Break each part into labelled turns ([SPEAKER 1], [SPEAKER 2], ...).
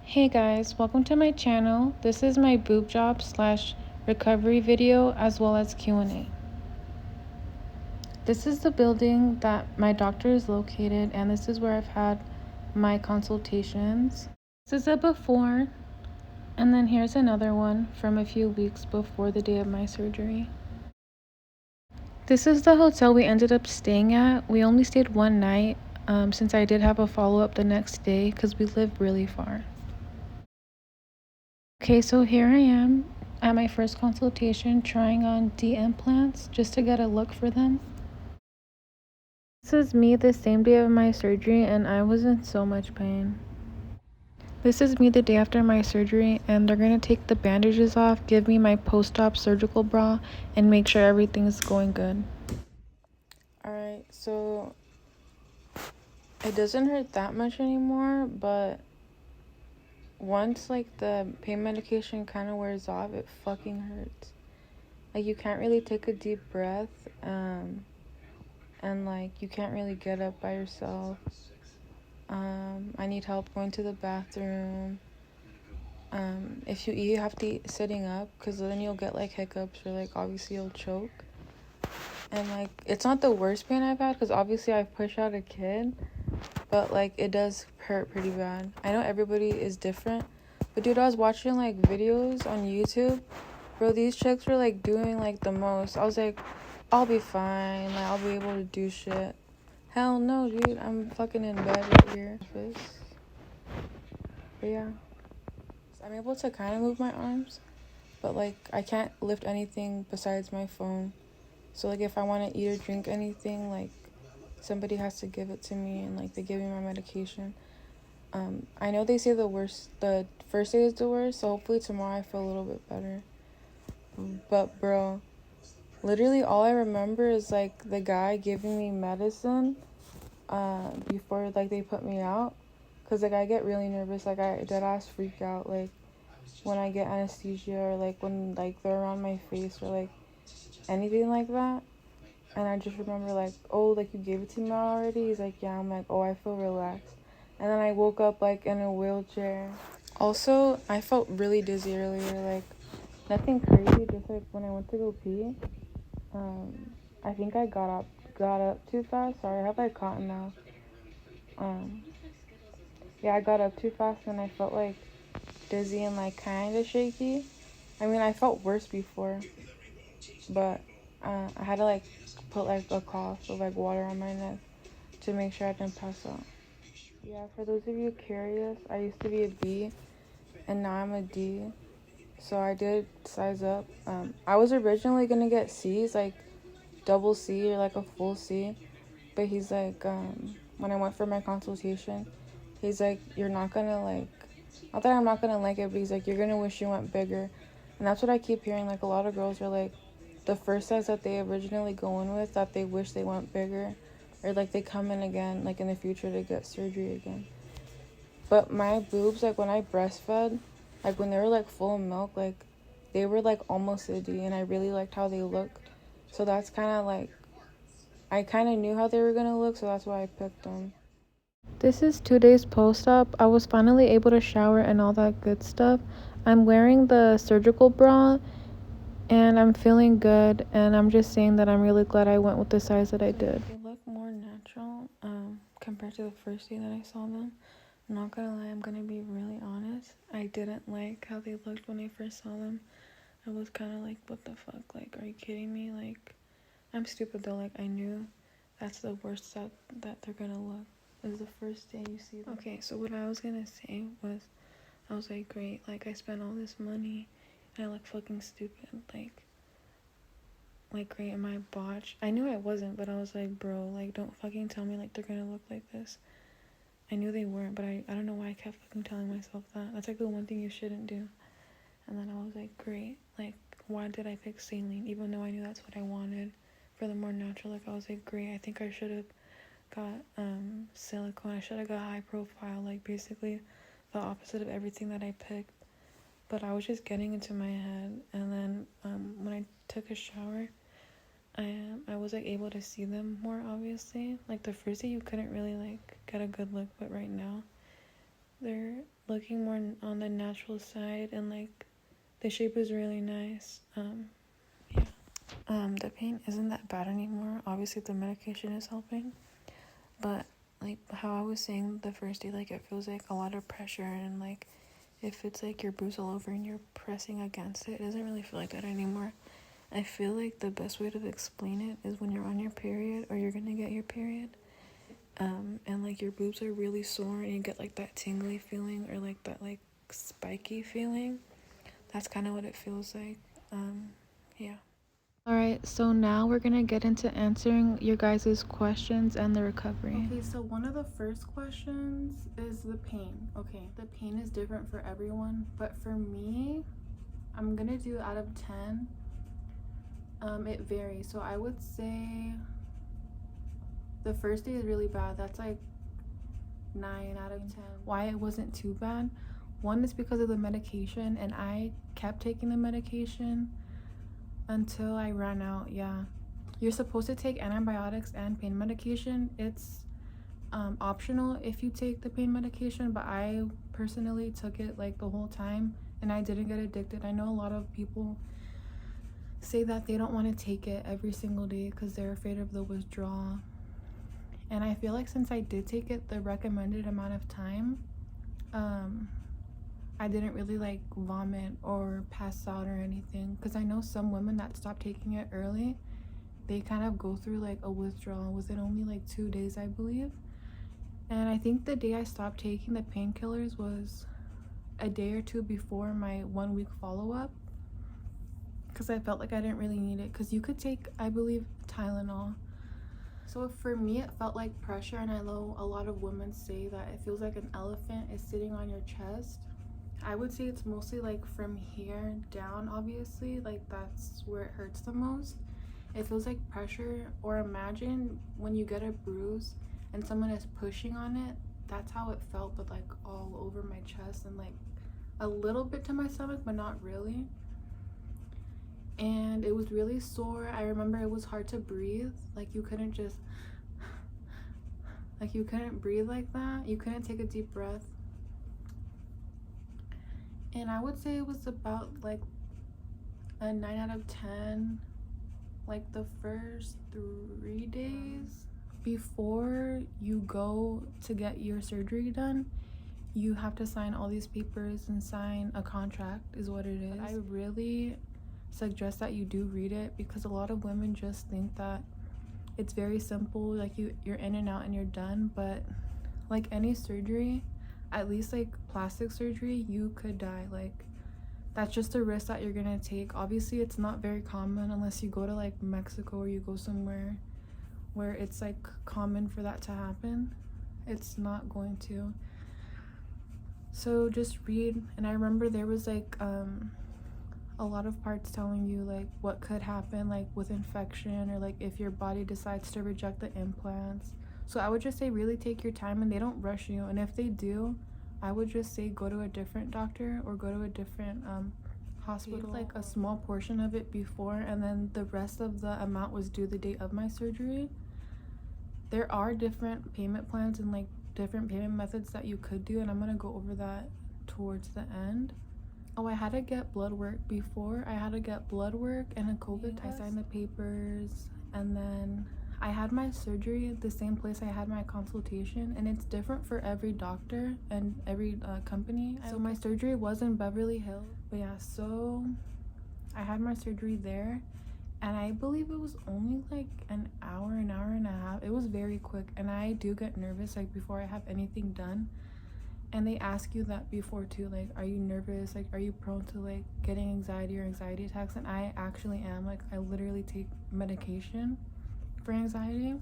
[SPEAKER 1] Hey guys, welcome to my channel. This is my boob job slash recovery video as well as Q&A. This is the building that my doctor is located, and this is where I've had my consultations. This is a before, and then here's another one from a few weeks before the day of my surgery. This is the hotel we ended up staying at. We only stayed one night since I did have a follow-up the next day because we live really far. Okay, so here I am at my first consultation trying on implants just to get a look for them. This is me the same day of my surgery and I was in so much pain. This is me the day after my surgery and they're going to take the bandages off, give me my post-op surgical bra, and make sure everything's going good. Alright, so it doesn't hurt that much anymore, but once like the pain medication kind of wears off, it fucking hurts. Like you can't really take a deep breath, and like you can't really get up by yourself. I need help going to the bathroom. If you eat, you have to eat sitting up, because then you'll get like hiccups or like obviously you'll choke. And like it's not the worst pain I've had, because obviously I've pushed out a kid, but like it does hurt pretty bad. I know everybody is different, but dude, I was watching like videos on YouTube, bro, these chicks were like doing like the most. I was like, I'll be fine, like I'll be able to do shit. Hell no, dude, I'm fucking in bed right here. But yeah, so I'm able to kind of move my arms, but like I can't lift anything besides my phone. So like if I want to eat or drink anything, like somebody has to give it to me, and like they give me my medication. I know they say the first day is the worst, so hopefully tomorrow I feel a little bit better. But bro, literally all I remember is like the guy giving me medicine before like they put me out, because like I get really nervous, like I dead ass freak out like when I get anesthesia, or like when like they're around my face or like anything like that. And I just remember like, oh, like you gave it to me already? He's like, yeah. I'm like, oh, I feel relaxed. And then I woke up like in a wheelchair. Also, I felt really dizzy earlier, like nothing crazy, just like when I went to go pee. I think I got up too fast. Sorry, I have like cotton mouth. Yeah, I got up too fast and I felt like dizzy and like kind of shaky. I mean, I felt worse before, but I had to like put like a cloth of like water on my neck to make sure I didn't pass out. Yeah, for those of you curious, I used to be a B and now I'm a D. So I did size up. I was originally gonna get C's, like double C or like a full C, but he's like, when I went for my consultation, he's like, you're not gonna like, not that I'm not gonna like it, but he's like, you're gonna wish you went bigger. And that's what I keep hearing. Like a lot of girls are like, the first size that they originally go in with, that they wish they went bigger, or like they come in again, like in the future to get surgery again. But my boobs, like when I breastfed, like when they were like full of milk, like they were like almost a D, and I really liked how they looked. So that's kind of like, I kind of knew how they were gonna look, so that's why I picked them. This is 2 days post-op. I was finally able to shower and all that good stuff. I'm wearing the surgical bra and I'm feeling good, and I'm just saying that I'm really glad I went with the size that I did. They look more natural compared to the first day that I saw them. I'm not gonna lie, I'm gonna be really honest. I didn't like how they looked when I first saw them. I was kind of like, what the fuck? Like, are you kidding me? Like, I'm stupid though. Like, I knew that's the worst that they're gonna look. It was the first day you see them. Okay, so what I was gonna say was, I was like, great. Like, I spent all this money and I look fucking stupid. Like great, am I botched? I knew I wasn't, but I was like, bro, like, don't fucking tell me like they're gonna look like this. I knew they weren't, but I don't know why I kept fucking telling myself that. That's like the one thing you shouldn't do. And then I was like, great. Like, why did I pick saline? Even though I knew that's what I wanted for the more natural. Like, I was like, great. I think I should have got silicone. I should have got high profile. Like, basically the opposite of everything that I picked. But I was just getting into my head. And then when I took a shower, I was like able to see them more obviously. Like the first day you couldn't really like get a good look, but right now They're looking more on the natural side, and like the shape is really nice. Yeah. The pain isn't that bad anymore. Obviously the medication is helping, but like how I was saying the first day, like it feels like a lot of pressure, and like if it's like your boobs all over and you're pressing against it, it doesn't really feel like that anymore. I feel like the best way to explain it is when you're on your period or you're gonna get your period, and like your boobs are really sore and you get like that tingly feeling or like that like spiky feeling. That's kind of what it feels like. Yeah. Alright, so now we're gonna get into answering your guys' questions and the recovery. Okay, so one of the first questions is the pain. Okay, the pain is different for everyone, but for me, I'm gonna do out of 10. It varies. So I would say the first day is really bad. That's like 9 out of 10. Why it wasn't too bad? One is because of the medication, and I kept taking the medication until I ran out. Yeah, you're supposed to take antibiotics and pain medication. It's optional if you take the pain medication, but I personally took it like the whole time and I didn't get addicted. I know a lot of people say that they don't want to take it every single day because they're afraid of the withdrawal, and I feel like since I did take it the recommended amount of time, I didn't really like vomit or pass out or anything, because I know some women that stop taking it early, they kind of go through like a withdrawal within only like 2 days, I believe. And I think the day I stopped taking the painkillers was a day or two before my 1 week follow-up, because I felt like I didn't really need it, because you could take, I believe, Tylenol. So for me it felt like pressure, and I know a lot of women say that it feels like an elephant is sitting on your chest. I would say it's mostly like from here down, obviously, like that's where it hurts the most. It feels like pressure, or imagine when you get a bruise and someone is pushing on it. That's how it felt, but like all over my chest and like a little bit to my stomach, but not really. And it was really sore. I remember it was hard to breathe. Like you couldn't just like you couldn't breathe like that. You couldn't take a deep breath. And I would say it was about like a 9 out of 10, like the first 3 days. Before you go to get your surgery done, you have to sign all these papers and sign a contract, is what it is. I really suggest that you do read it, because a lot of women just think that it's very simple, like you're in and out and you're done. But like any surgery, at least like plastic surgery, you could die. Like that's just a risk that you're gonna take. Obviously it's not very common unless you go to like Mexico or you go somewhere where it's like common for that to happen. It's not going to. So just read. And I remember there was like a lot of parts telling you like what could happen, like with infection, or like if your body decides to reject the implants. So I would just say really take your time, and they don't rush you. And if they do, I would just say go to a different doctor or go to a different hospital. Like a small portion of it before, and then the rest of the amount was due the date of my surgery. There are different payment plans and like different payment methods that you could do, and I'm gonna go over that towards the end. Oh, I had to get blood work before. I had to get blood work and a COVID test. I signed the papers, and then I had my surgery at the same place I had my consultation, and it's different for every doctor and every company. So my surgery was in Beverly Hills. But yeah, so I had my surgery there, and I believe it was only like an hour and a half. It was very quick, and I do get nervous like before I have anything done. And they ask you that before too, like are you nervous, like are you prone to like getting anxiety or anxiety attacks? And I actually am. Like I literally take medication for anxiety.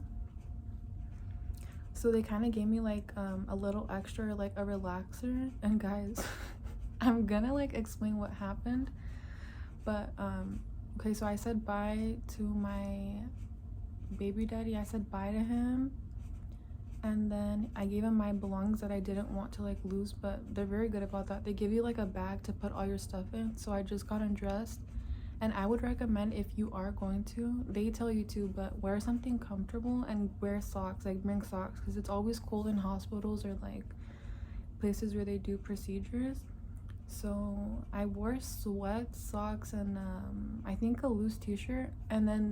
[SPEAKER 1] So they kind of gave me like a little extra, like a relaxer. And guys, I'm gonna like explain what happened, but okay, so I said bye to my baby daddy. I said bye to him, and then I gave him my belongings that I didn't want to like lose, but they're very good about that. They give you like a bag to put all your stuff in. So I just got undressed, and I would recommend, if you are going to, they tell you to, but wear something comfortable and wear socks, like bring socks, because it's always cold in hospitals or like places where they do procedures. So I wore sweats, socks, and I think a loose t-shirt. And then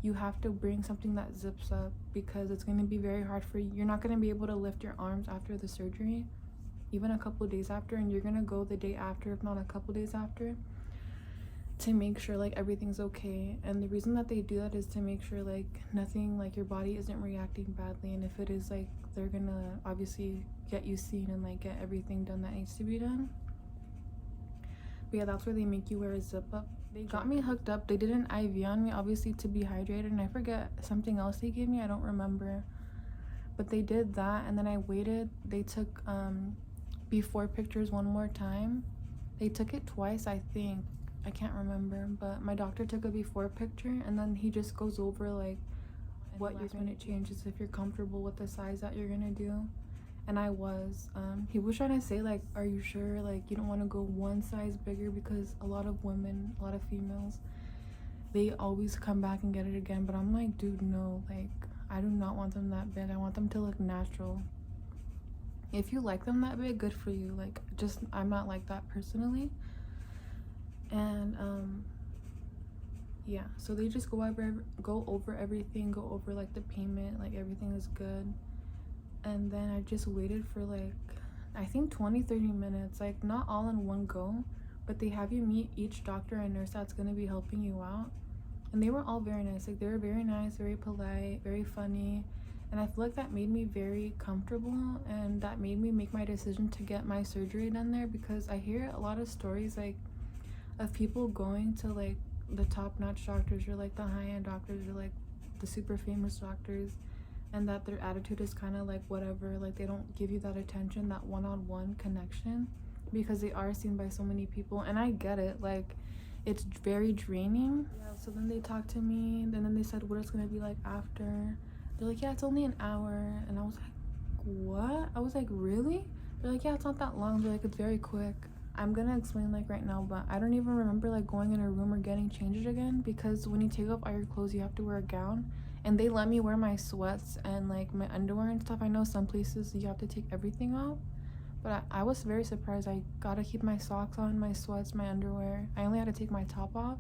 [SPEAKER 1] you have to bring something that zips up because it's going to be very hard for you. You're not going to be able to lift your arms after the surgery, even a couple days after, and you're going to go the day after, if not a couple days after, to make sure like everything's okay. And the reason that they do that is to make sure like nothing, like your body isn't reacting badly, and if it is, like they're gonna obviously get you seen and like get everything done that needs to be done. But yeah, that's where they make you wear a zip up. They got me hooked up. They did an IV on me, obviously to be hydrated, and I forget something else they gave me, I don't remember, but they did that. And then I waited. They took before pictures one more time. They took it twice, I think, I can't remember, but my doctor took a before picture, and then he just goes over like what you're gonna change is if you're comfortable with the size that you're gonna do. And I was. He was trying to say like, are you sure, like you don't want to go one size bigger, because a lot of women, a lot of females, they always come back and get it again. But I'm like, dude, no, like I do not want them that big. I want them to look natural. If you like them that big, good for you. Like, just I'm not like that personally. And yeah, so they just go over everything, go over like the payment, like everything is good. And then I just waited for like, I think 20-30 minutes, like not all in one go, but they have you meet each doctor and nurse that's going to be helping you out. And they were all very nice. Like they were very nice, very polite, very funny, and I feel like that made me very comfortable, and that made me make my decision to get my surgery done there, because I hear a lot of stories like of people going to like the top-notch doctors or like the high-end doctors or like the super famous doctors, and that their attitude is kind of like whatever, like they don't give you that attention, that one-on-one connection, because they are seen by so many people. And I get it, like it's very draining. Yeah, so then they talked to me, and then they said what it's gonna be like after. They're like, yeah, it's only an hour. And I was like, what? I was like, really? They're like, yeah, it's not that long. They're like, it's very quick. I'm gonna explain like right now, but I don't even remember like going in a room or getting changed again, because when you take off all your clothes you have to wear a gown, and they let me wear my sweats and like my underwear and stuff. I know some places you have to take everything off, but I was very surprised. I gotta keep my socks on, my sweats, my underwear. I only had to take my top off.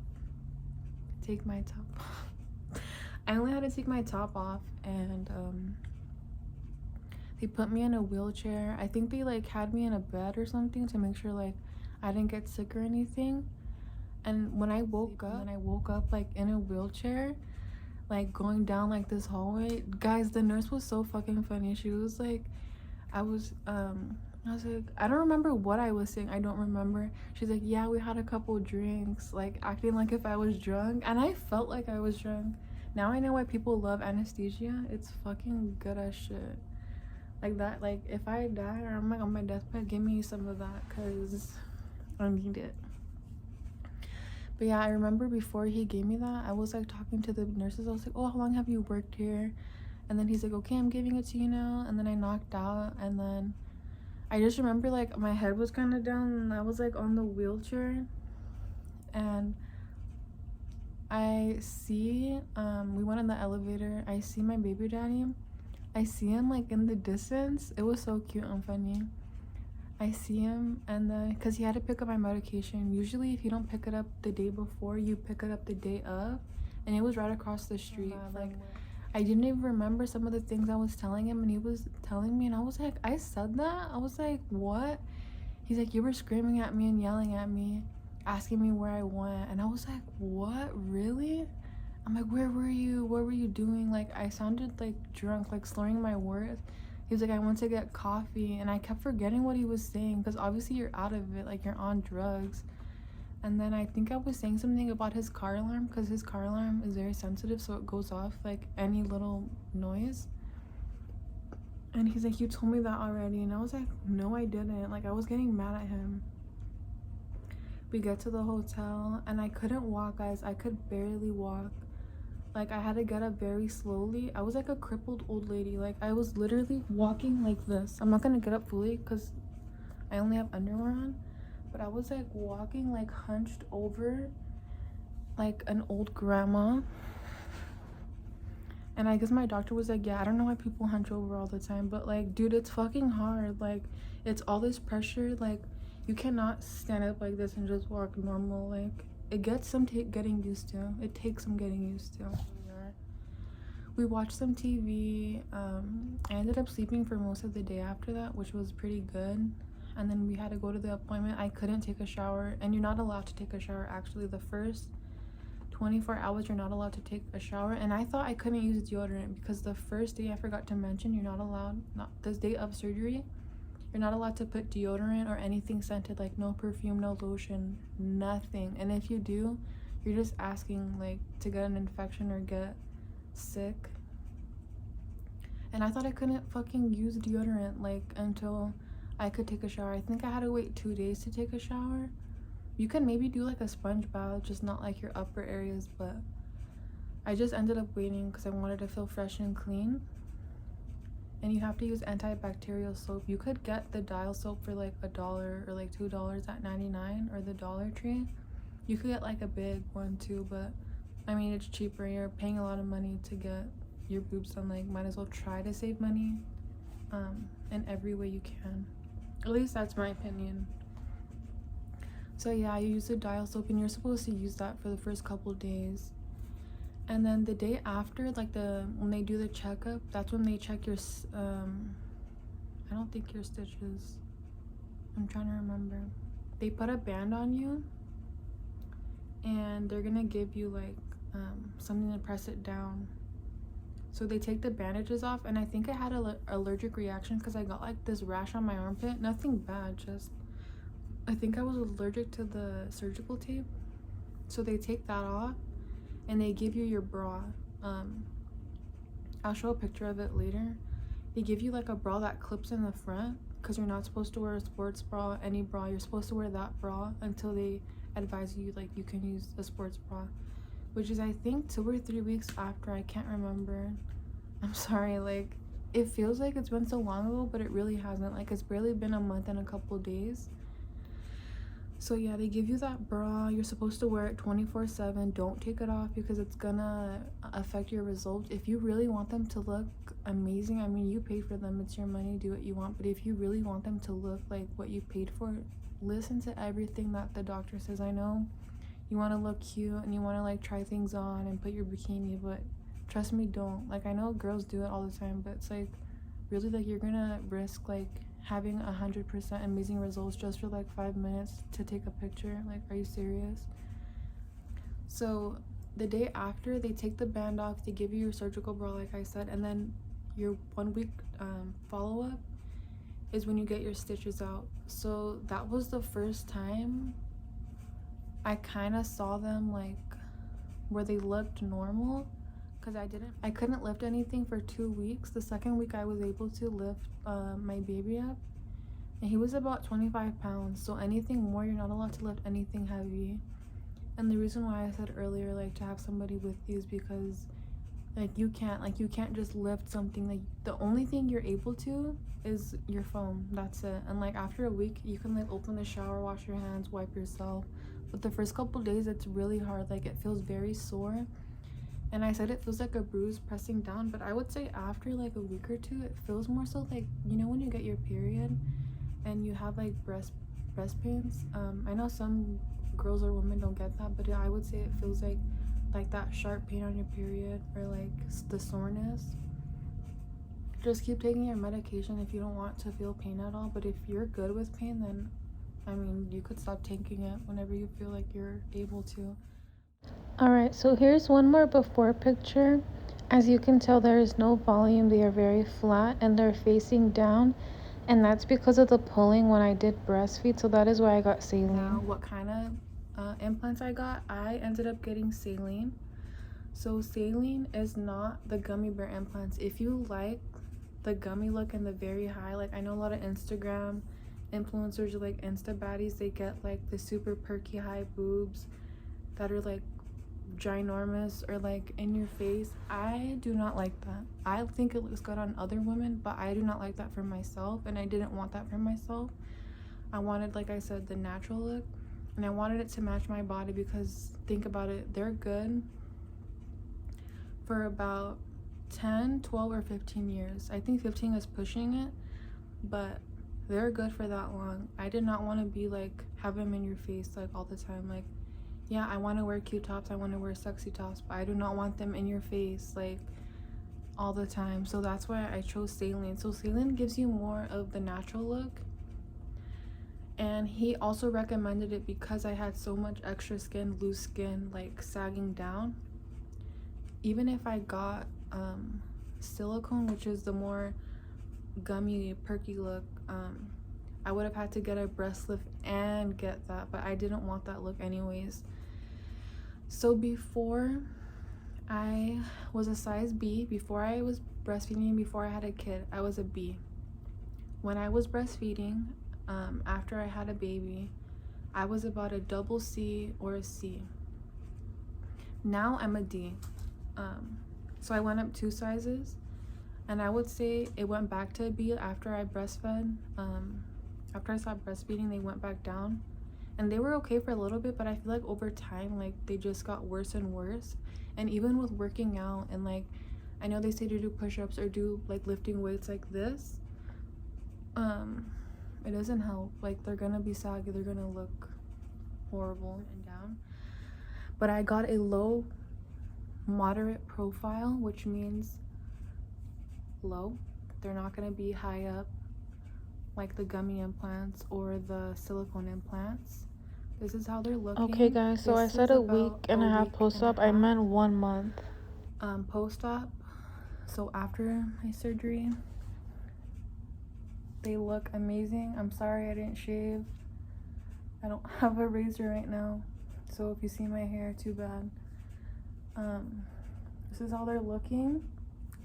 [SPEAKER 1] I only had to take my top off, and they put me in a wheelchair. I think they like had me in a bed or something to make sure like I didn't get sick or anything. And when I woke up like in a wheelchair, like going down like this hallway, guys, the nurse was so fucking funny. She was like, I was like, I don't remember what I was saying. I don't remember. She's like, yeah, we had a couple drinks, like acting like if I was drunk, and I felt like I was drunk. Now I know why people love anesthesia. It's fucking good as shit. Like that, like if I die or I'm like on my deathbed, give me some of that, because I need it. But yeah, I remember before he gave me that, I was like talking to the nurses. I was like, oh, how long have you worked here? And then he's like, okay, I'm giving it to you now. And then I knocked out, and then I just remember like my head was kind of down, and I was like on the wheelchair, and I see we went in the elevator. I see my baby daddy. I see him like in the distance. It was so cute and funny. I see him, and then because he had to pick up my medication. Usually if you don't pick it up the day before, you pick it up the day of, and it was right across the street. Like I didn't even remember some of the things I was telling him, and he was telling me, and I was like, I said that? I was like, what? He's like, you were screaming at me and yelling at me, asking me where I went. And I was like, what? Really? I'm like, where were you? What were you doing? Like I sounded like drunk, like slurring my words. He was like, I went to get coffee, and I kept forgetting what he was saying, because obviously you're out of it, like you're on drugs. And then I think I was saying something about his car alarm, because his car alarm is very sensitive, so it goes off like any little noise. And he's like, you told me that already. And I was like, no, I didn't. Like I was getting mad at him. We get to the hotel, and I couldn't walk, guys. I could barely walk. Like I had to get up very slowly. I was like a crippled old lady. Like I was literally walking like this. I'm not gonna get up fully because I only have underwear on, but I was like walking like hunched over like an old grandma. And I guess my doctor was like, yeah, I don't know why people hunch over all the time, but like, dude, it's fucking hard. Like, it's all this pressure. Like, you cannot stand up like this and just walk normal. Like, it gets some getting used to. It takes some getting used to. We watched some TV. I ended up sleeping for most of the day after that, which was pretty good. And then we had to go to the appointment. I couldn't take a shower, and you're not allowed to take a shower. Actually, the first 24 hours you're not allowed to take a shower. And I thought I couldn't use deodorant because the first day, I forgot to mention, you're not allowed, not this day of surgery, you're not allowed to put deodorant or anything scented, like no perfume, no lotion, nothing. And if you do, you're just asking like to get an infection or get sick. And I thought I couldn't fucking use deodorant like until I could take a shower. I think I had to wait 2 days to take a shower. You can maybe do like a sponge bath, just not like your upper areas, but I just ended up waiting because I wanted to feel fresh and clean. And you have to use antibacterial soap. You could get the Dial soap for like $1 or like $2 at 99 or the Dollar Tree. You could get like a big one too, but I mean, it's cheaper. You're paying a lot of money to get your boobs done. Like, might as well try to save money in every way you can. At least that's my opinion. So yeah, you use the Dial soap, and you're supposed to use that for the first couple days. And then the day after, like when they do the checkup, that's when they check your I don't think your stitches, I'm trying to remember. They put a band on you, and they're gonna give you like something to press it down. So they take the bandages off, and I think I had an allergic reaction because I got like this rash on my armpit. Nothing bad, just I think I was allergic to the surgical tape. So they take that off, and they give you your bra. I'll show a picture of it later. They give you like a bra that clips in the front because you're not supposed to wear a sports bra, any bra. You're supposed to wear that bra until they advise you like you can use a sports bra, which is I think 2 or 3 weeks after. I can't remember. I'm sorry, like it feels like it's been so long ago, but it really hasn't. Like it's barely been a month and a couple days. So yeah, they give you that bra. You're supposed to wear it 24/7. Don't take it off because it's gonna affect your results. If you really want them to look amazing, I mean, you pay for them, it's your money, do what you want. But if you really want them to look like what you paid for, listen to everything that the doctor says. I know you want to look cute and you want to like try things on and put your bikini, but trust me, don't. Like, I know girls do it all the time, but it's like really like you're gonna risk like having 100% amazing results just for like 5 minutes to take a picture. Like, are you serious? So the day after, they take the band off, they give you your surgical bra like I said, and then your 1 week follow-up is when you get your stitches out. So that was the first time I kind of saw them like where they looked normal, because I couldn't lift anything for 2 weeks. The second week I was able to lift my baby up, and he was about 25 pounds. So anything more, you're not allowed to lift anything heavy. And the reason why I said earlier like to have somebody with you is because you can't just lift something. Like, the only thing you're able to is your phone. That's it. And like after a week, you can like open the shower, wash your hands, wipe yourself. But the first couple days, it's really hard. Like, it feels very sore. And I said it feels like a bruise pressing down, but I would say after like a week or two, it feels more so like, you know, when you get your period and you have like breast pains. I know some girls or women don't get that, but I would say it feels like that sharp pain on your period, or like the soreness. Just keep taking your medication if you don't want to feel pain at all. But if you're good with pain, then I mean, you could stop taking it whenever you feel like you're able to. Alright, so here's one more before picture. As you can tell, there is no volume. They are very flat and they're facing down, and that's because of the pulling when I did breastfeed. So that is why I got saline. Now, what kind of implants I got? I ended up getting saline. So saline is not the gummy bear implants. If you like the gummy look and the very high, like I know a lot of Instagram influencers or like Insta baddies, they get like the super perky high boobs that are like ginormous or like in your face. I do not like that. I think it looks good on other women, but I do not like that for myself, and I didn't want that for myself. I wanted, like I said, the natural look, and I wanted it to match my body, because think about it, they're good for about 10, 12, or 15 years. I think 15 is pushing it, but they're good for that long. I did not want to be like, have them in your face like all the time. Like, yeah, I want to wear cute tops, I want to wear sexy tops, but I do not want them in your face like all the time. So that's why I chose saline. So saline gives you more of the natural look, and he also recommended it because I had so much extra skin, loose skin, like sagging down. Even if I got silicone, which is the more gummy, perky look, I would have had to get a breast lift and get that, but I didn't want that look anyways. So before, I was a size B. Before I was breastfeeding, before I had a kid, I was a B. When I was breastfeeding, after I had a baby, I was about a double C or a C. Now I'm a D. So I went up 2 sizes, and I would say it went back to a B after I breastfed. After I stopped breastfeeding, they went back down, and they were okay for a little bit, but I feel like over time, like, they just got worse and worse. And even with working out, and like, I know they say to do push-ups or do like lifting weights like this, it doesn't help. Like, they're gonna be saggy, they're gonna look horrible and down. But I got a low moderate profile, which means low. They're not gonna be high up like the gummy implants or the silicone implants. This is how they're looking.
[SPEAKER 2] Okay guys, so I said a week and a half post-op. I meant 1 month.
[SPEAKER 1] Post-op, so after my surgery, they look amazing. I'm sorry I didn't shave. I don't have a razor right now, so if you see my hair, too bad. This is how they're looking.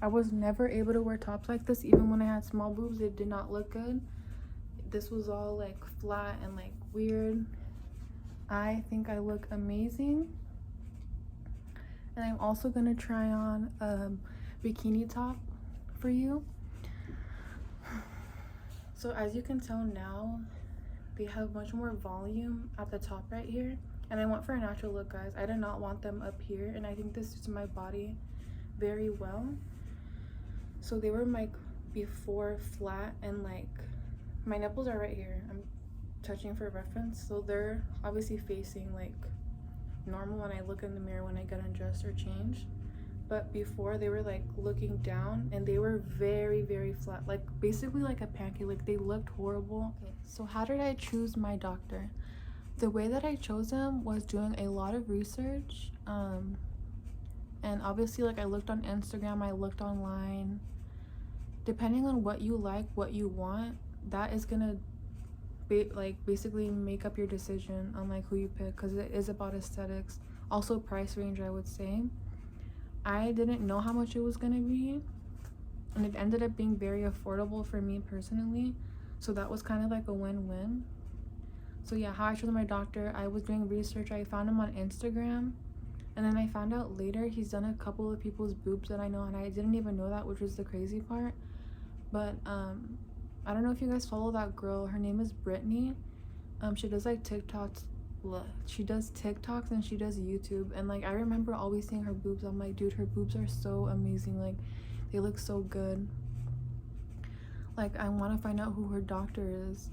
[SPEAKER 1] I was never able to wear tops like this. Even when I had small boobs, it did not look good. This was all like flat and like weird. I think I look amazing. And I'm also gonna try on a bikini top for you. So as you can tell now, they have much more volume at the top right here. And I went for a natural look, guys. I did not want them up here, and I think this suits my body very well. So they were like before flat, and like my nipples are right here. I'm touching for reference, so they're obviously facing like normal when I look in the mirror when I get undressed or changed. But before, they were like looking down, and they were very, very flat, like basically like a pancake. Like, they looked horrible. Okay, so how did I choose my doctor? The way that I chose them was doing a lot of research, and obviously, like, I looked on Instagram, I looked online. Depending on what you like, what you want, that is gonna basically make up your decision on like who you pick, because it is about aesthetics. Also price range, I would say. I didn't know how much it was gonna be, and it ended up being very affordable for me personally, so that was kind of like a win-win. So yeah, how I chose my doctor, I was doing research. I found him on Instagram, and then I found out later he's done a couple of people's boobs that I know, and I didn't even know that, which was the crazy part. But I don't know if you guys follow that girl. Her name is Brittany. She does like TikToks. She does TikToks and she does YouTube, and like I remember always seeing her boobs. I'm like, dude, her boobs are so amazing. Like, they look so good. Like, I want to find out who her doctor is.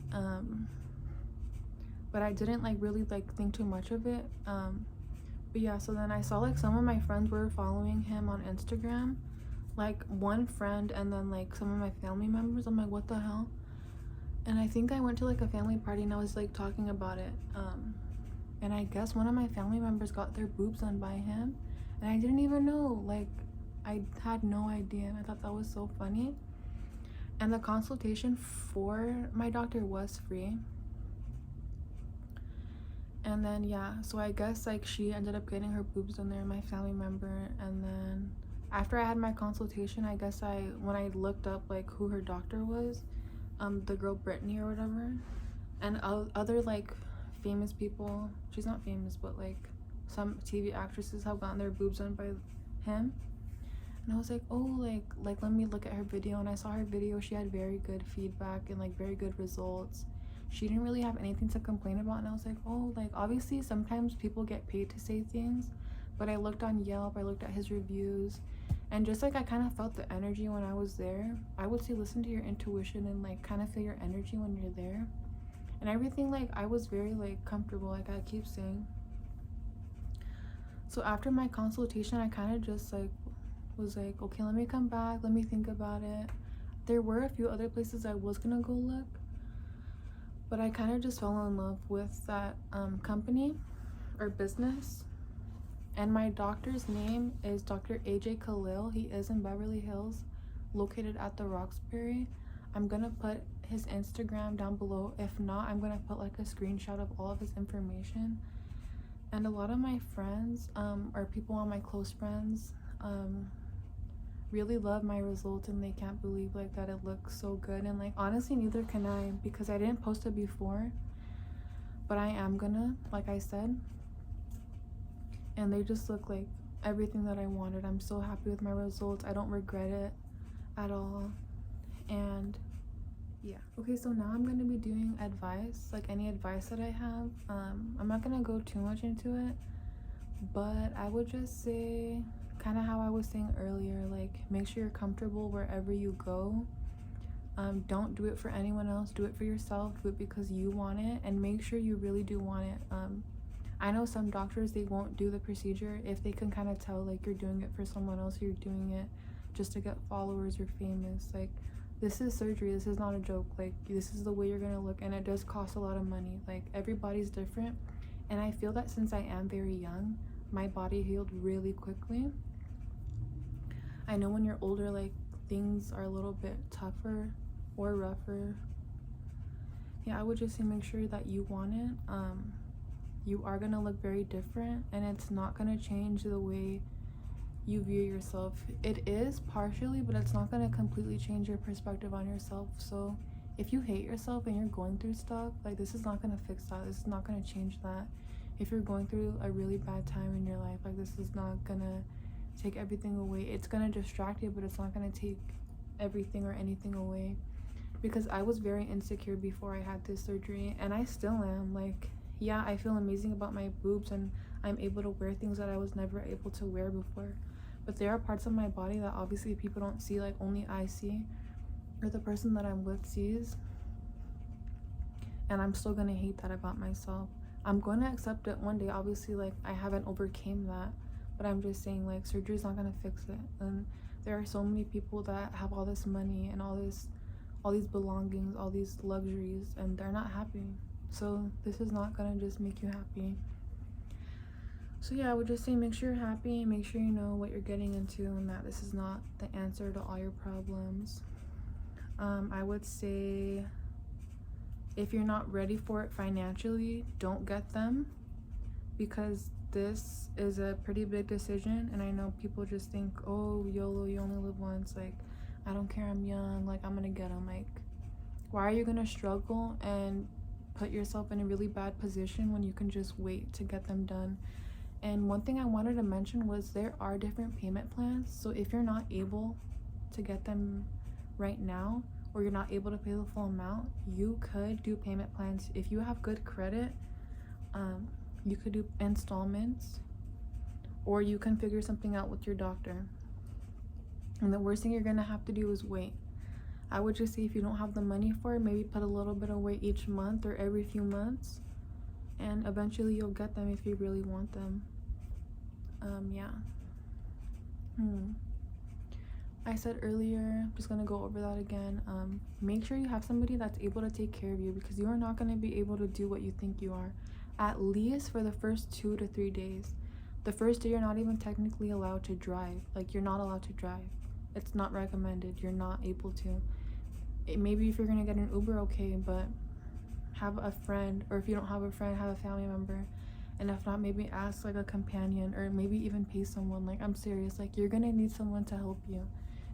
[SPEAKER 1] But I didn't like really like think too much of it. But yeah, so then I saw like some of my friends were following him on Instagram, like one friend, and then like some of my family members. I'm like, what the hell? And I think I went to like a family party, and I was like talking about it, and I guess one of my family members got their boobs done by him, and I didn't even know. Like, I had no idea, and I thought that was so funny. And the consultation for my doctor was free. And then yeah, so I guess like she ended up getting her boobs done there, my family member. And then after I had my consultation, I guess when I looked up like who her doctor was, the girl Brittany or whatever, and other like famous people, she's not famous, but like some TV actresses have gotten their boobs done by him. And I was like, oh, like let me look at her video. And I saw her video. She had very good feedback and like very good results. She didn't really have anything to complain about. And I was like, oh, like obviously sometimes people get paid to say things, but I looked on Yelp, I looked at his reviews, And just like I kind of felt the energy when I was there, I would say listen to your intuition and like kind of feel your energy when you're there. And everything, like I was very like comfortable, like I keep saying. So after my consultation, I kind of just like was like, okay, let me come back, let me think about it. There were a few other places I was gonna go look, but I kind of just fell in love with that company or business. And my doctor's name is Dr. AJ Khalil. He is in Beverly Hills, located at the Roxbury. I'm gonna put his Instagram down below. If not, I'm gonna put like a screenshot of all of his information. And a lot of my friends, or people on my close friends, really love my results, and they can't believe like that it looks so good. And like honestly, neither can I, because I didn't post it before, but I am gonna, like I said. And they just look like everything that I wanted. I'm so happy with my results. I don't regret it at all. And yeah. Okay, so now I'm going to be doing advice, like any advice that I have. I'm not going to go too much into it, but I would just say kind of how I was saying earlier, like make sure you're comfortable wherever you go. Don't do it for anyone else. Do it for yourself. Do it because you want it, and make sure you really do want it. I know some doctors, they won't do the procedure if they can kind of tell like you're doing it for someone else, or you're doing it just to get followers or famous. Like, this is surgery, this is not a joke. Like, this is the way you're gonna look, and it does cost a lot of money. Like, everybody's different, and I feel that since I am very young, my body healed really quickly. I know when you're older, like things are a little bit tougher or rougher. Yeah, I would just say make sure that you want it. You are gonna look very different, and it's not gonna change the way you view yourself. It is partially, but it's not gonna completely change your perspective on yourself. So if you hate yourself and you're going through stuff, like this is not gonna fix that. This is not gonna change that. If you're going through a really bad time in your life, like this is not gonna take everything away. It's gonna distract you, but it's not gonna take everything or anything away. Because I was very insecure before I had this surgery, and I still am. Like, yeah, I feel amazing about my boobs, and I'm able to wear things that I was never able to wear before. But there are parts of my body that obviously people don't see, like only I see, or the person that I'm with sees. And I'm still gonna hate that about myself. I'm gonna accept it one day. Obviously, like I haven't overcame that, but I'm just saying, like, surgery's not gonna fix it. And there are so many people that have all this money and all these belongings, all these luxuries, and they're not happy. So this is not gonna just make you happy. So yeah, I would just say make sure you're happy, make sure you know what you're getting into, and that this is not the answer to all your problems. I would say if you're not ready for it financially, don't get them, because this is a pretty big decision. And I know people just think, oh, YOLO, you only live once, like I don't care, I'm young, like I'm gonna get them. Like, why are you gonna struggle and put yourself in a really bad position when you can just wait to get them done? And one thing I wanted to mention was there are different payment plans. So if you're not able to get them right now, or you're not able to pay the full amount, you could do payment plans. If you have good credit, you could do installments, or you can figure something out with your doctor. And the worst thing you're gonna have to do is wait. I would just say if you don't have the money for it, maybe put a little bit away each month or every few months, and eventually you'll get them if you really want them. Yeah. I said earlier, I'm just gonna go over that again. Make sure you have somebody that's able to take care of you, because you are not gonna be able to do what you think you are, at least for the first 2 to 3 days. The first day, you're not even technically allowed to drive. Like, you're not allowed to drive. It's not recommended. You're not able to. Maybe if you're gonna get an Uber, okay, but have a friend, or if you don't have a friend, have a family member. And if not, maybe ask like a companion, or maybe even pay someone. Like, I'm serious, like you're gonna need someone to help you.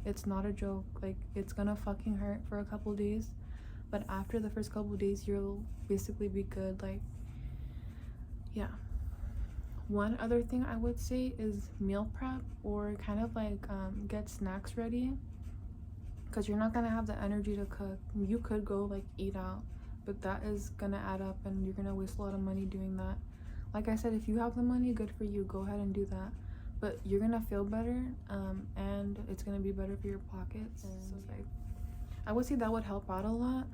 [SPEAKER 1] It's not a joke. Like, it's gonna fucking hurt for a couple days, but after the first couple days, you'll basically be good. Like, yeah. One other thing I would say is meal prep, or kind of like get snacks ready, because you're not gonna have the energy to cook. You could go like eat out, but that is gonna add up, and you're gonna waste a lot of money doing that. Like I said, if you have the money, good for you, go ahead and do that. but you're gonna feel better, and it's gonna be better for your pockets. And so like, I would say that would help out a lot.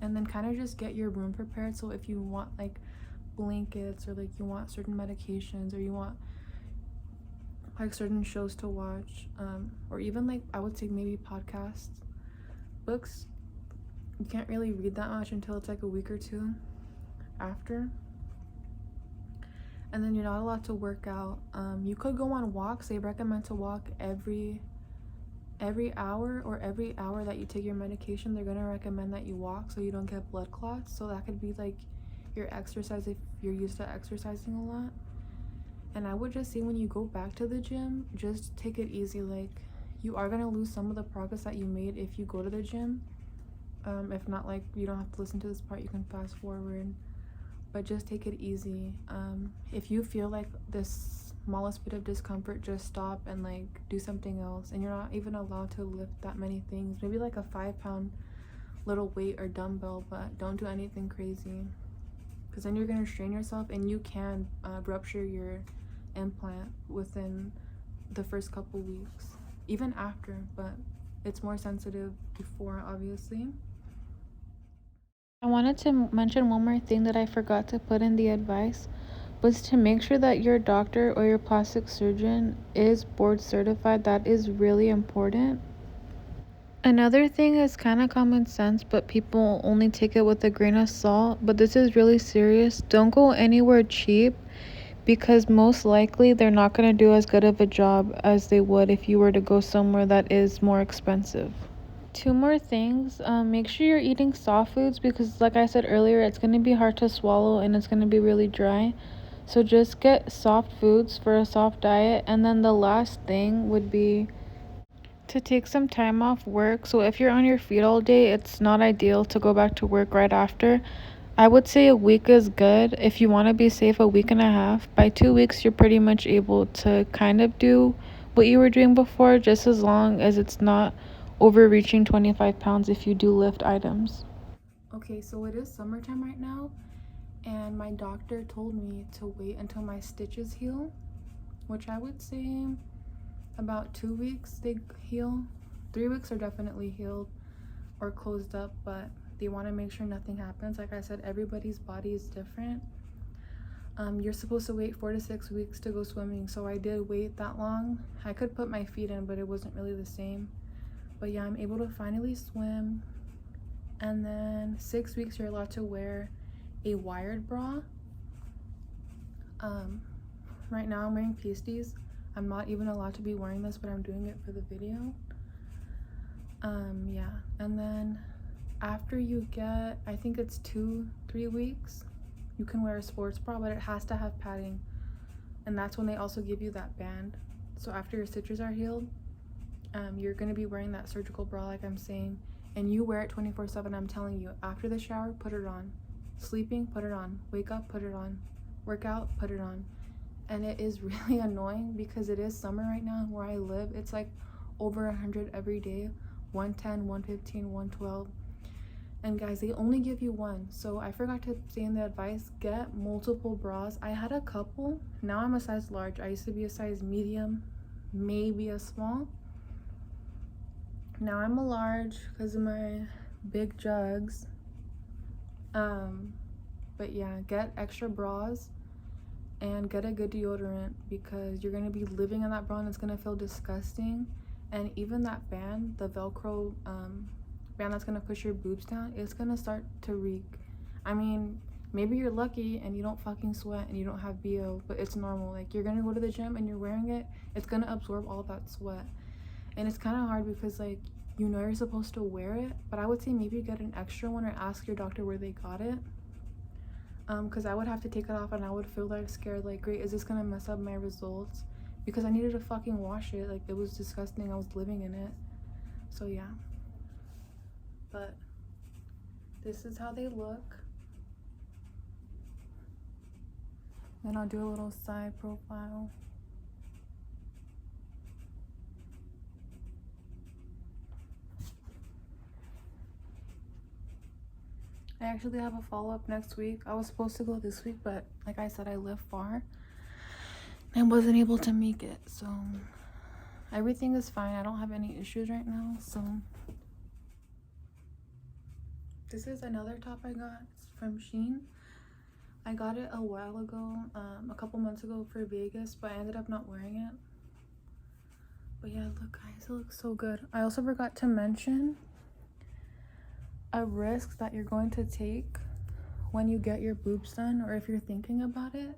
[SPEAKER 1] And then kind of just get your room prepared. So if you want like blankets, or like you want certain medications, or you want like certain shows to watch, or even like I would say maybe podcasts, books, you can't really read that much until it's like a week or two after. And then you're not allowed to work out. You could go on walks. They recommend to walk every hour, or every hour that you take your medication, they're gonna recommend that you walk so you don't get blood clots. So that could be like your exercise if you're used to exercising a lot. And I would just say when you go back to the gym, just take it easy. Like, you are gonna lose some of the progress that you made if you go to the gym. If not, like, you don't have to listen to this part, you can fast forward, but just take it easy. If you feel like this smallest bit of discomfort, just stop and like do something else. And you're not even allowed to lift that many things, maybe like a 5-pound little weight or dumbbell, but don't do anything crazy, because then you're gonna strain yourself and you can rupture your implant within the first couple weeks, even after, but it's more sensitive before, obviously.
[SPEAKER 2] I wanted to mention one more thing that I forgot to put in the advice, was to make sure that your doctor or your plastic surgeon is board certified. That is really important. Another thing is kind of common sense, but people only take it with a grain of salt. But this is really serious. Don't go anywhere cheap, because most likely they're not going to do as good of a job as they would if you were to go somewhere that is more expensive. Two more things. Make sure you're eating soft foods, because like I said earlier, it's going to be hard to swallow and it's going to be really dry. So just get soft foods for a soft diet. And then the last thing would be to take some time off work. So if you're on your feet all day, it's not ideal to go back to work right after. I would say a week is good. If you want to be safe, a week and a half. By 2 weeks, you're pretty much able to kind of do what you were doing before, just as long as it's not overreaching 25 pounds if you do lift items.
[SPEAKER 1] Okay, so it is summertime right now, and my doctor told me to wait until my stitches heal, which I would say about 2 weeks they heal. 3 weeks are definitely healed or closed up, but they want to make sure nothing happens. Like I said, everybody's body is different. You're supposed to wait 4 to 6 weeks to go swimming, so I did wait that long. I could put my feet in, but it wasn't really the same. But yeah, I'm able to finally swim. And then 6 weeks you're allowed to wear a wired bra. Right now I'm wearing pasties. I'm not even allowed to be wearing this, but I'm doing it for the video. Yeah, and then after you get, I think it's 2-3 weeks, you can wear a sports bra, but it has to have padding, and that's when they also give you that band. So after your stitches are healed, you're going to be wearing that surgical bra, like I'm saying, and you wear it 24/7. I'm telling you, after the shower, put it on. Sleeping, put it on. Wake up, put it on. Work out, put it on. And it is really annoying because it is summer right now where I live. It's like over 100 every day, 110, 115, 112. And guys, they only give you one. So I forgot to say in the advice, get multiple bras. I had a couple. Now I'm a size large. I used to be a size medium, maybe a small. Now I'm a large because of my big jugs. But yeah, get extra bras and get a good deodorant, because you're going to be living in that bra and it's going to feel disgusting. And even that band, the Velcro band that's going to push your boobs down, it's going to start to reek. I mean, maybe you're lucky and you don't fucking sweat and you don't have BO, but it's normal. Like, you're going to go to the gym and you're wearing it, it's going to absorb all that sweat. And it's kind of hard because, like, you know you're supposed to wear it, but I would say maybe get an extra one or ask your doctor where they got it. Because I would have to take it off and I would feel like scared, like, great, is this gonna mess up my results? Because I needed to fucking wash it. Like, it was disgusting. I was living in it. So yeah, but this is how they look. Then I'll do a little side profile. I actually have a follow-up next week. I was supposed to go this week, but like I said, I live far. I wasn't able to make it, so everything is fine. I don't have any issues right now. So this is another top I got. It's from Shein. I got it a while ago, a couple months ago for Vegas, but I ended up not wearing it. But yeah, look guys, it looks so good. I also forgot to mention a risk that you're going to take when you get your boobs done, or if you're thinking about it,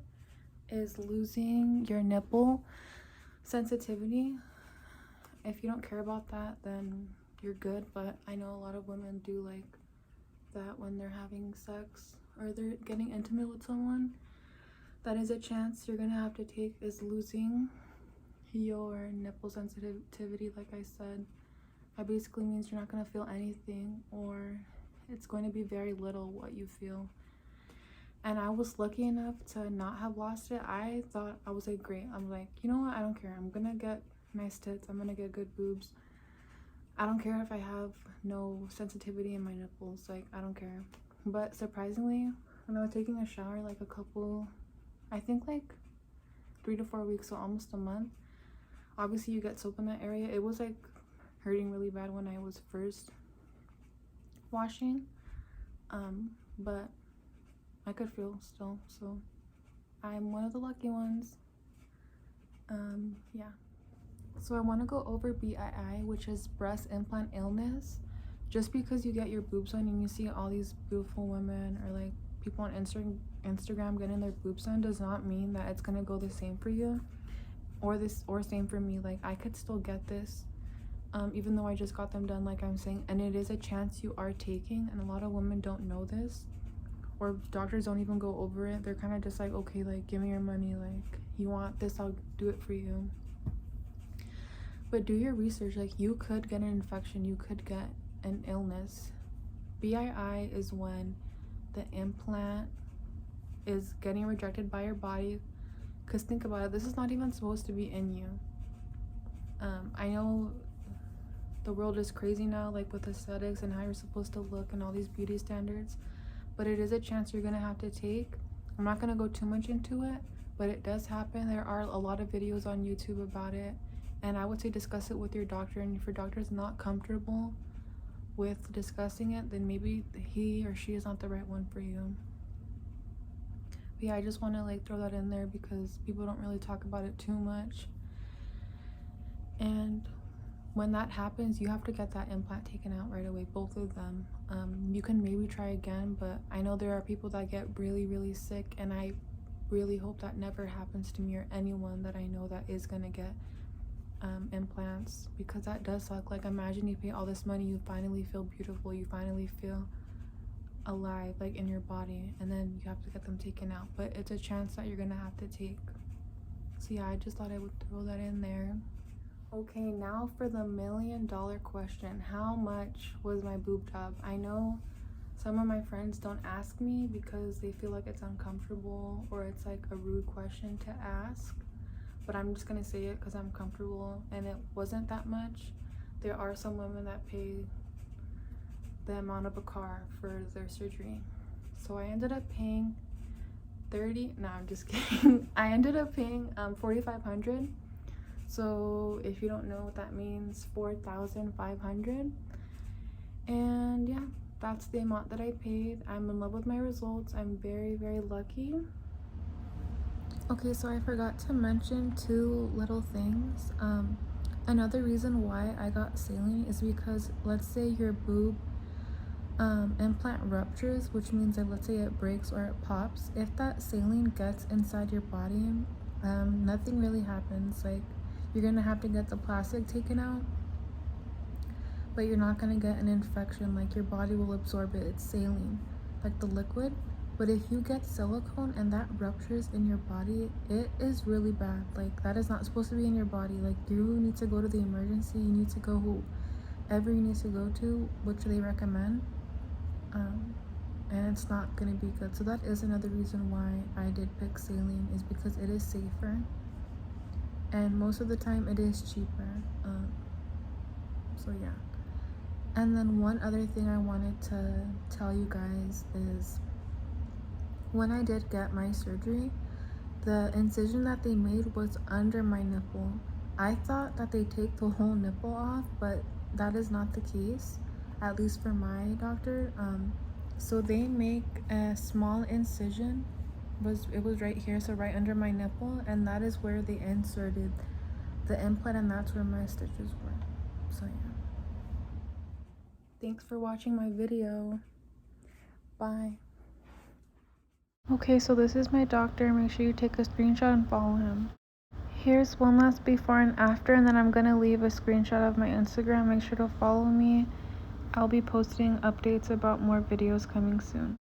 [SPEAKER 1] is losing your nipple sensitivity. If you don't care about that, then you're good, but I know a lot of women do like that when they're having sex or they're getting intimate with someone. That is a chance you're gonna have to take, is losing your nipple sensitivity. Like I said, that basically means you're not gonna feel anything, or it's going to be very little what you feel. And I was lucky enough to not have lost it. I thought, I was like, great. I'm like, you know what, I don't care. I'm gonna get nice tits, I'm gonna get good boobs. I don't care if I have no sensitivity in my nipples, like I don't care. But surprisingly, when I was taking a shower like a couple, I think like 3 to 4 weeks, so almost a month, obviously you get soap in that area. It was like hurting really bad when I was first washing, but I could feel still, so I'm one of the lucky ones. Yeah, so I want to go over BII, which is breast implant illness. Just because you get your boobs done and you see all these beautiful women or like people on Instagram getting their boobs done does not mean that it's gonna go the same for you, or same for me. Like I could still get this, even though I just got them done, like I'm saying, and it is a chance you are taking, and a lot of women don't know this, or doctors don't even go over it. They're kind of just like, okay, like give me your money, like you want this, I'll do it for you. But do your research. Like you could get an infection, you could get an illness. BII is when the implant is getting rejected by your body, because think about it, this is not even supposed to be in you. I know the world is crazy now, like with aesthetics and how you're supposed to look and all these beauty standards, but it is a chance you're gonna have to take. I'm not gonna go too much into it, but it does happen. There are a lot of videos on YouTube about it, and I would say discuss it with your doctor. And if your doctor is not comfortable with discussing it, then maybe he or she is not the right one for you. But yeah, I just want to like throw that in there because people don't really talk about it too much. And when that happens, you have to get that implant taken out right away, both of them. You can maybe try again, but I know there are people that get really sick, and I really hope that never happens to me or anyone that I know that is gonna get implants, because that does suck. Like imagine you pay all this money, you finally feel beautiful, you finally feel alive like in your body, and then you have to get them taken out. But it's a chance that you're gonna have to take. So yeah, I just thought I would throw that in there. Okay, now for the $1 million question. How much was my boob job? I know some of my friends don't ask me because they feel like it's uncomfortable or it's like a rude question to ask, but I'm just gonna say it because I'm comfortable, and it wasn't that much. There are some women that pay the amount of a car for their surgery. So I ended up paying no, I'm just kidding. I ended up paying $4,500. So if you don't know what that means, 4,500. And yeah, that's the amount that I paid. I'm in love with my results. I'm very lucky. Okay, so I forgot to mention 2 little things. Another reason why I got saline is because let's say your boob implant ruptures, which means that let's say it breaks or it pops. If that saline gets inside your body, nothing really happens. Like you're gonna have to get the plastic taken out, but you're not gonna get an infection. Like your body will absorb it. It's saline, like the liquid. But if you get silicone and that ruptures in your body, it is really bad. Like that is not supposed to be in your body. Like you need to go to the emergency. You need to go whoever you need to go to, which they recommend. And it's not gonna be good. So that is another reason why I did pick saline, is because it is safer, and most of the time it is cheaper. So yeah. And then one other thing I wanted to tell you guys is when I did get my surgery,
[SPEAKER 2] the incision that they made was under my nipple. I thought that they take the whole nipple off, but that is not the case, at least for my doctor. So they make a small incision. It was right here, so right under my nipple, and that is where they inserted the implant, and that's where my stitches were. So yeah. Thanks for watching my video. Bye. Okay, so this is my doctor. Make sure you take a screenshot and follow him. Here's one last before and after, and then I'm gonna leave a screenshot of my Instagram. Make sure to follow me. I'll be posting updates about more videos coming soon.